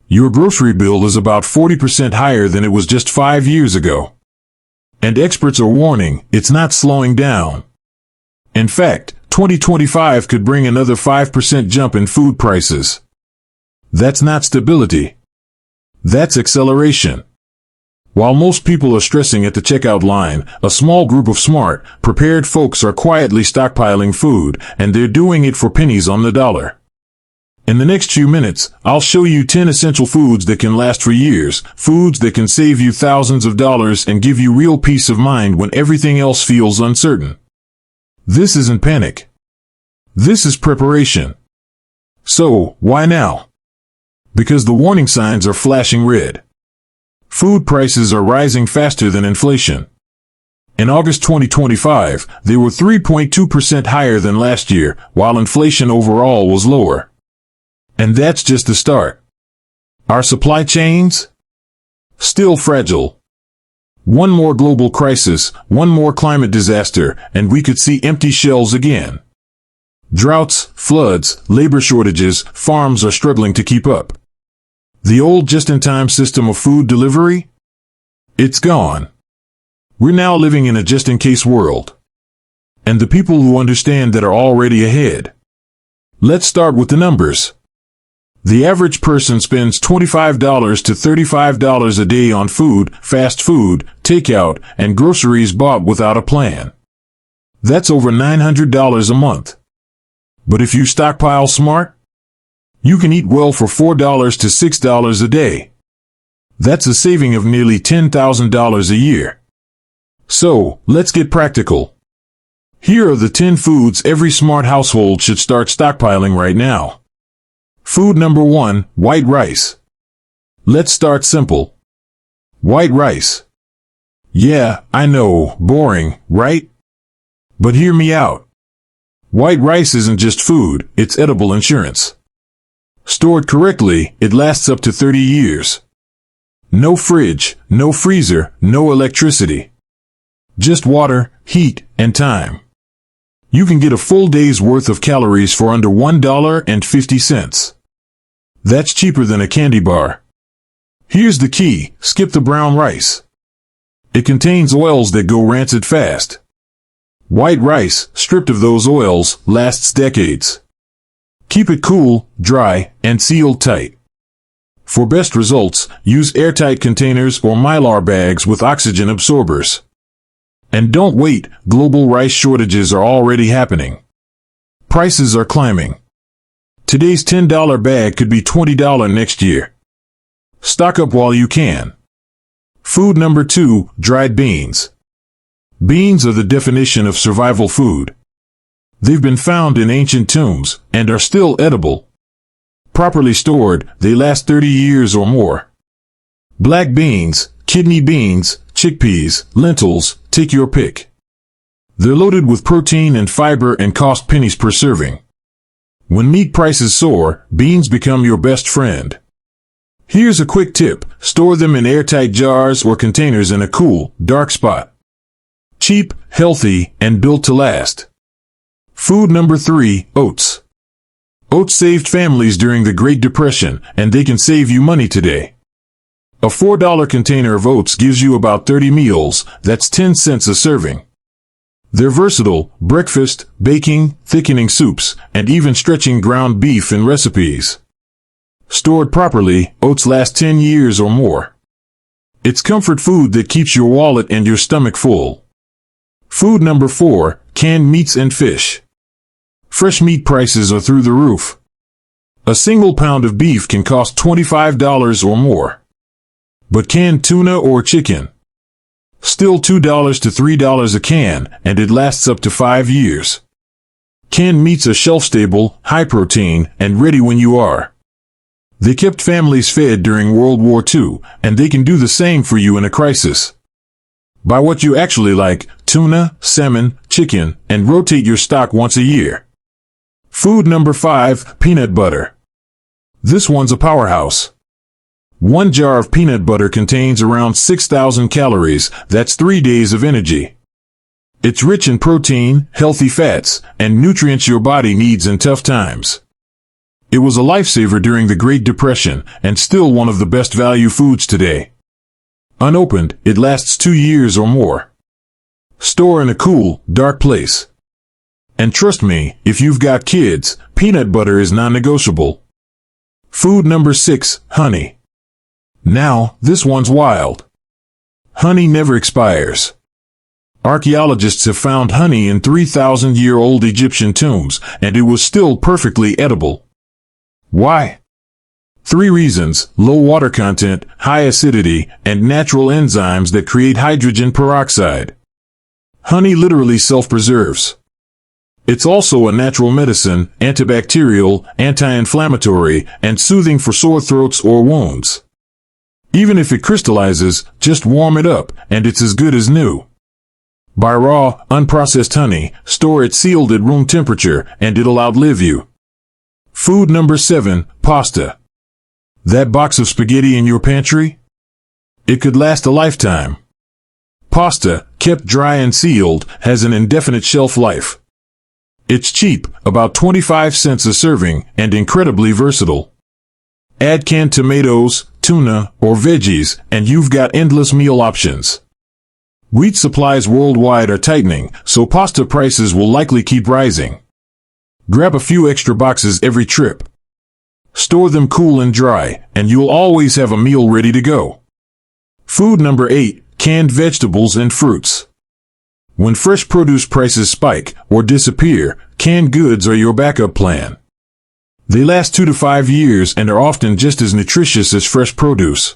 Your grocery bill is about 40% higher than it was just 5 years ago. And experts are warning, it's not slowing down. In fact, 2025 could bring another 5% jump in food prices. That's not stability. That's acceleration. While most people are stressing at the checkout line, a small group of smart, prepared folks are quietly stockpiling food, and they're doing it for pennies on the dollar. In the next few minutes, I'll show you 10 essential foods that can last for years, foods that can save you thousands of dollars and give you real peace of mind when everything else feels uncertain. This isn't panic. This is preparation. So, why now? Because the warning signs are flashing red. Food prices are rising faster than inflation. In August 2025, they were 3.2% higher than last year, while inflation overall was lower. And that's just the start. Our supply chains? Still fragile. One more global crisis, one more climate disaster, and we could see empty shelves again. Droughts, floods, labor shortages, farms are struggling to keep up. The old just-in-time system of food delivery? It's gone. We're now living in a just-in-case world. And the people who understand that are already ahead. Let's start with the numbers. The average person spends $25 to $35 a day on food, fast food, takeout, and groceries bought without a plan. That's over $900 a month. But if you stockpile smart, you can eat well for $4 to $6 a day. That's a saving of nearly $10,000 a year. So, let's get practical. Here are the 10 foods every smart household should start stockpiling right now. Food number 1, white rice. Let's start simple. White rice. Yeah, I know, boring, right? But hear me out. White rice isn't just food, it's edible insurance. Stored correctly, it lasts up to 30 years. No fridge, no freezer, no electricity. Just water, heat, and time. You can get a full day's worth of calories for under $1.50. That's cheaper than a candy bar. Here's the key, skip the brown rice. It contains oils that go rancid fast. White rice, stripped of those oils, lasts decades. Keep it cool, dry, and sealed tight. For best results, use airtight containers or Mylar bags with oxygen absorbers. And don't wait, global rice shortages are already happening. Prices are climbing. Today's $10 bag could be $20 next year. Stock up while you can. Food number 2, dried beans. Beans are the definition of survival food. They've been found in ancient tombs and are still edible. Properly stored, they last 30 years or more. Black beans, kidney beans, chickpeas, lentils, take your pick. They're loaded with protein and fiber and cost pennies per serving. When meat prices soar, beans become your best friend. Here's a quick tip, store them in airtight jars or containers in a cool, dark spot. Cheap, healthy, and built to last. Food number 3, oats. Oats saved families during the Great Depression, and they can save you money today. A $4 container of oats gives you about 30 meals, that's 10 cents a serving. They're versatile, breakfast, baking, thickening soups, and even stretching ground beef in recipes. Stored properly, oats last 10 years or more. It's comfort food that keeps your wallet and your stomach full. Food number 4, canned meats and fish. Fresh meat prices are through the roof. A single pound of beef can cost $25 or more. But canned tuna or chicken? Still $2 to $3 a can, and it lasts up to 5 years. Canned meats are shelf-stable, high-protein, and ready when you are. They kept families fed during World War II, and they can do the same for you in a crisis. Buy what you actually like, tuna, salmon, chicken, and rotate your stock once a year. Food number 5, peanut butter. This one's a powerhouse. 1 jar of peanut butter contains around 6,000 calories, that's 3 days of energy. It's rich in protein, healthy fats, and nutrients your body needs in tough times. It was a lifesaver during the Great Depression and still one of the best value foods today. Unopened, it lasts 2 years or more. Store in a cool, dark place. And trust me, if you've got kids, peanut butter is non-negotiable. Food number 6, honey. Now, this one's wild. Honey never expires. Archaeologists have found honey in 3,000-year-old Egyptian tombs, and it was still perfectly edible. Why? 3 reasons: low water content, high acidity, and natural enzymes that create hydrogen peroxide. Honey literally self-preserves. It's also a natural medicine, antibacterial, anti-inflammatory, and soothing for sore throats or wounds. Even if it crystallizes, just warm it up, and it's as good as new. Buy raw, unprocessed honey, store it sealed at room temperature, and it'll outlive you. Food number 7, pasta. That box of spaghetti in your pantry? It could last a lifetime. Pasta, kept dry and sealed, has an indefinite shelf life. It's cheap, about 25 cents a serving, and incredibly versatile. Add canned tomatoes, tuna, or veggies, and you've got endless meal options. Wheat supplies worldwide are tightening, so pasta prices will likely keep rising. Grab a few extra boxes every trip. Store them cool and dry, and you'll always have a meal ready to go. Food number 8, canned vegetables and fruits. When fresh produce prices spike or disappear, canned goods are your backup plan. They last 2 to 5 years and are often just as nutritious as fresh produce.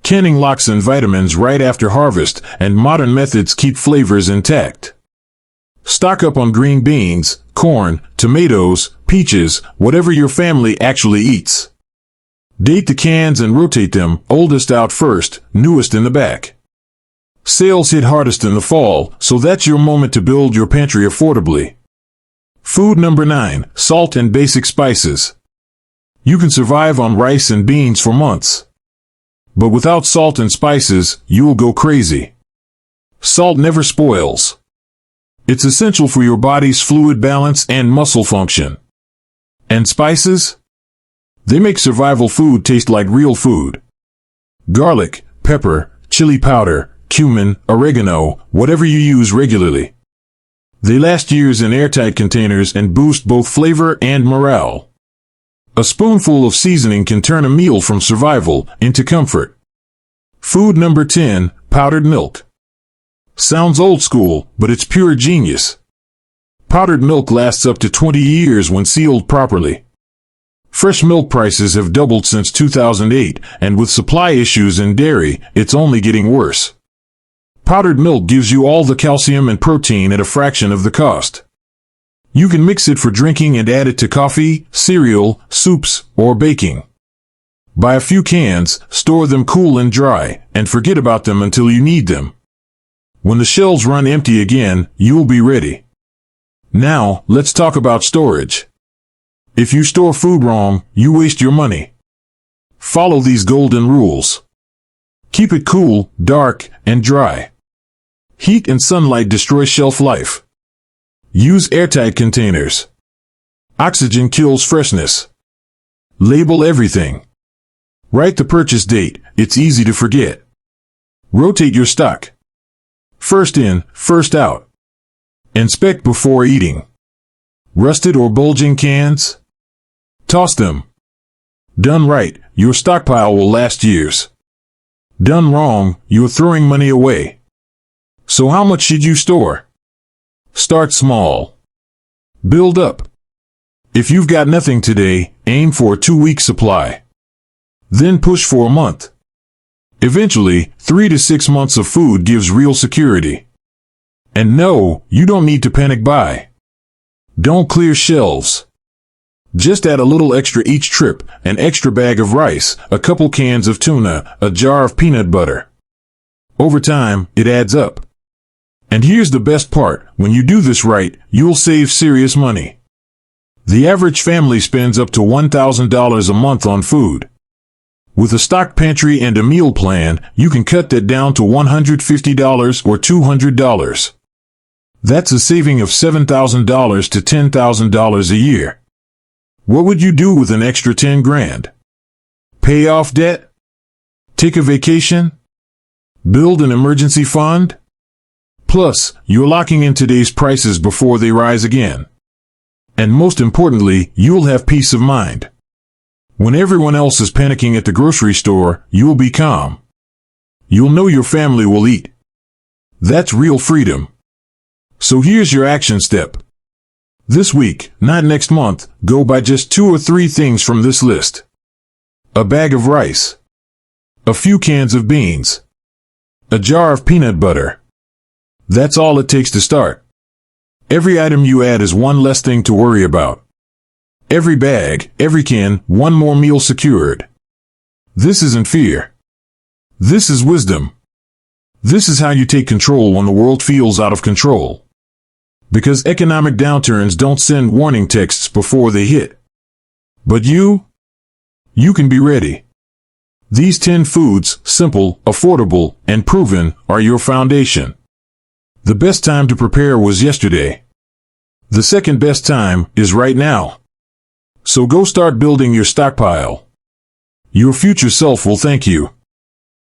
Canning locks in vitamins right after harvest, and modern methods keep flavors intact. Stock up on green beans, corn, tomatoes, peaches, whatever your family actually eats. Date the cans and rotate them, oldest out first, newest in the back. Sales hit hardest in the fall, so that's your moment to build your pantry affordably. Food number 9, salt and basic spices. You can survive on rice and beans for months. But without salt and spices, you'll go crazy. Salt never spoils. It's essential for your body's fluid balance and muscle function. And spices? They make survival food taste like real food. Garlic, pepper, chili powder, cumin, oregano, whatever you use regularly. They last years in airtight containers and boost both flavor and morale. A spoonful of seasoning can turn a meal from survival into comfort. Food number 10, powdered milk. Sounds old school, but it's pure genius. Powdered milk lasts up to 20 years when sealed properly. Fresh milk prices have doubled since 2008, and with supply issues in dairy, it's only getting worse. Powdered milk gives you all the calcium and protein at a fraction of the cost. You can mix it for drinking and add it to coffee, cereal, soups, or baking. Buy a few cans, store them cool and dry, and forget about them until you need them. When the shelves run empty again, you'll be ready. Now, let's talk about storage. If you store food wrong, you waste your money. Follow these golden rules. Keep it cool, dark, and dry. Heat and sunlight destroy shelf life. Use airtight containers. Oxygen kills freshness. Label everything. Write the purchase date, it's easy to forget. Rotate your stock. First in, first out. Inspect before eating. Rusted or bulging cans? Toss them. Done right, your stockpile will last years. Done wrong, you're throwing money away. So how much should you store? Start small. Build up. If you've got nothing today, aim for a 2-week supply. Then push for a month. Eventually, 3 to 6 months of food gives real security. And no, you don't need to panic buy. Don't clear shelves. Just add a little extra each trip, an extra bag of rice, a couple cans of tuna, a jar of peanut butter. Over time, it adds up. And here's the best part, when you do this right, you'll save serious money. The average family spends up to $1,000 a month on food. With a stock pantry and a meal plan, you can cut that down to $150 or $200. That's a saving of $7,000 to $10,000 a year. What would you do with an extra 10 grand? Pay off debt? Take a vacation? Build an emergency fund? Plus, you're locking in today's prices before they rise again. And most importantly, you'll have peace of mind. When everyone else is panicking at the grocery store, you'll be calm. You'll know your family will eat. That's real freedom. So here's your action step. This week, not next month, go buy just 2 or 3 things from this list. A bag of rice. A few cans of beans. A jar of peanut butter. That's all it takes to start. Every item you add is one less thing to worry about. Every bag, every can, one more meal secured. This isn't fear. This is wisdom. This is how you take control when the world feels out of control. Because economic downturns don't send warning texts before they hit. But you can be ready. These 10 foods, simple, affordable, and proven, are your foundation. The best time to prepare was yesterday. The second best time is right now. So go start building your stockpile. Your future self will thank you.